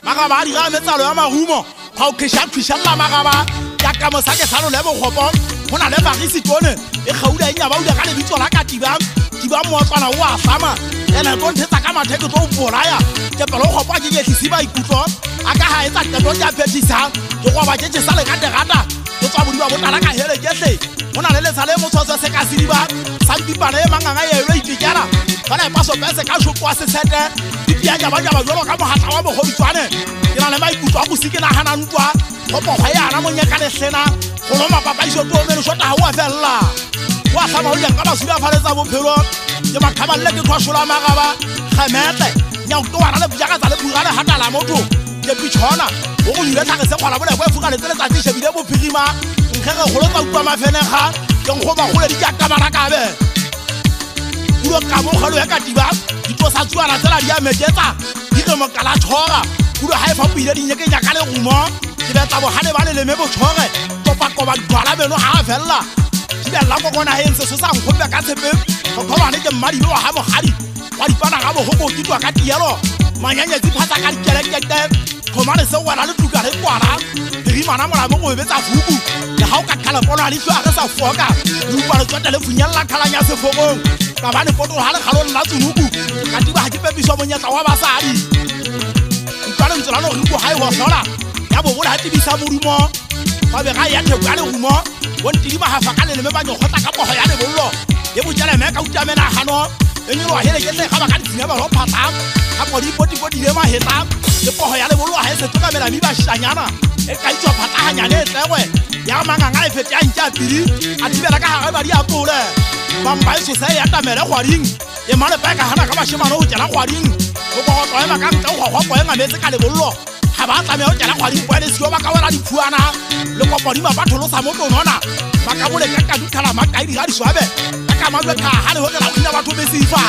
magaba di ga metsalo ya marumo ga o khishalla magaba ya ka mosake salo le bogopo hona le bagisi tone e gauda e nyaba o ka le bitso la ka tiba mo tsana o a fama ena go nthetsa ka matheke tlo bolaya ke pelo go pa ke tlisiba ikutlo aka ha etsa tebo ya phethisa go go ba ke sa le ka terata go tswa bodiwa bo tala ka hele kehle hona le lesale mo tsotso se ka sidiba sampi bana e manganga ye re itikela bana paso pese ka shokwa se sete dipia ja ba jolo ka mohatla wa bogobi tswane ke na le maikutlo a go sikela hana ntwa go go ya na mo nyaka le hlena go lo mapapa iso to me lo shota ha wa fella wa sama o yang ka ba suda faletsa bophelo ke makgaba le ke tshwashola magaba gamete nya o twa le bjaka tsa le bugale hatala motho ke pitshona o go dira tlhage se kwala bole go fuka le tsele tsa tshebile bophirima nkgege go lo tsa utlwa mafenega ke go ba gole di ka kamana kabe ulo ka mo khalo ya katiba di tlo sa tswana tsela di a metsetsa di ke mo kala tshora ulo ha e fa buile di nyeke nyaka le gumo ke betsa bo hane ba le me bo tshore topa koba dwala beno ha fella ke la go gona he ntse se sa ngombe ka tshepe go khona ke mmadi lo ha mogadi wa dipana ga bo go ditwa ka tielo manyanya di phata ka dikelekete khomane se wala le tuka re kwala ri mana mola mo go betsa fuku ya ha o ka khala bona le tswa ga sa foka lu ba le tswa le funyalla khalanya se fogong ka ba ne poto ha le khalo la tsunuku ka tiba ha ke pepiso monyatla wa basadi utlwana ntse la no go ha e wa sola ya bo go la tibisa morumo ba be ga ya the ka le gumo wonti ba ha fa ka le me ba go khotla ka poho ya le bollo ye bojala me ka utamena hano enyiro hele ke se ga ba ka dinya ba ho phata ka podi le ma heta le poho ya le bollo ha se toka mela mi ba shanyana e ka itwa phata hanya le tsewe ya manganga e fete ya ntja piri a tibela ka ha ba di apole ba mba iso se ya tamele gwaring e mane pa ka hana ka ba shimano o tjela gwaring go go go ema ka ntse go go go enga metse ka le bollo ha ba tla me o tjela gwaring kwa le sio ba ka wela di phuana le kopodi ma ba tholosa moto nona ba ka bole ka dukhala ma ka di ga di swabe ka ma be ka ha le ho tla ina batho be sifa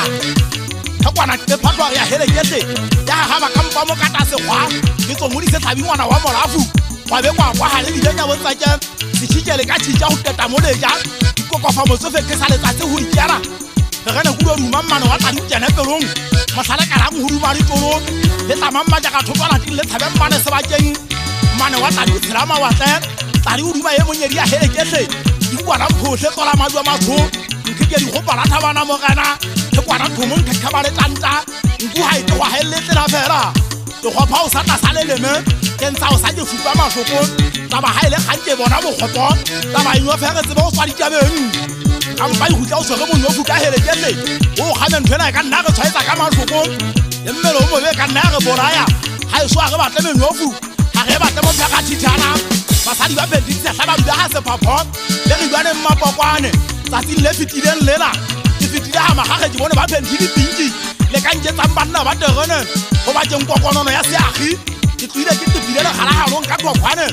ka kwana ke phatwa ya hele kete ya ha ba ka mpa mo ka ta se gwa ke tso modi se tlabi ngwana wa morafu wa be kwa ha le di nya bo tsake se tshikele ka tshija ho teta mo leja ikokofa mo tsofe ke sa le tsatse ho dikyara re ne go duma mmano wa tadi tsene pelong masala ka ra mohuru mari tolo le tla mamma ja ka thotwana ti le tsabe mmane se ba keng mmane wa tadi tsela ma wa tle tadi o duma ye monyedi ya hele ketle di kwana phohle tola madwa matho nkike di go pala thabana mo kana ke kwana thomong ke khabale tanta nku ha ite wa hele tsela fela to go pha o sa ta sale le me ke ntsa o sa je fupa mashoko taba ha ile khanke bona bo khopo taba ino fere tsebe o swadi tabeng ka mpa e hutla o so re mo nofu ka hele kele o ga me nthwena ka nna re tshwaetsa ka mashoko e mmelo o mo be ka nna re boraya ha e so a re batle me nofu ha re batle mo phaka thithana basadi ba bedi tsa hlaba ba ha se phapho le re bane mmapokwane tsatsi le fitileng lela ke fitile ha magage ke bone ba bendi di pinki le ka ntsetsa banna ba terene go ba teng kokonono ya seagi ke tlile ke tibile le gala ha ka kokwane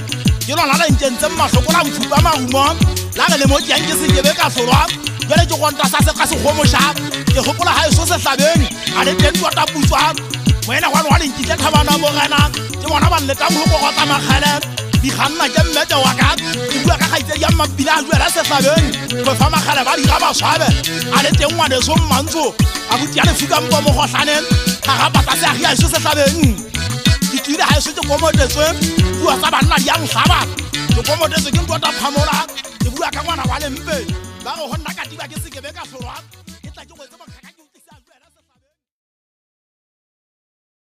ke lona la ntse masokola mfupa marumo la le mo tjang ke se ke be ka sorwa bele ke gonta sa se ka se gomosha ke gopola ha e so se hlabeng a le teng tota putswa moena wa le ntile thabana mo gana ke bona ba le tang go go tsa magale di ganna ke mmete wa ka ke bua ka gaitse ya mabila a jwela se hlabeng go fa magale ba di ga ba swabe a le teng wa de so mantso a butia le fuka mpo mo go hlanen ga ga pata se a ga so se hlabeng ditile ha se ke komotetswe bua sa banna di ang hlaba ke komotetswe ke ntwa ta phamola ke bua ka ngwana wa le mpe ba go honna ka tiba ke se ke be ka hlorwa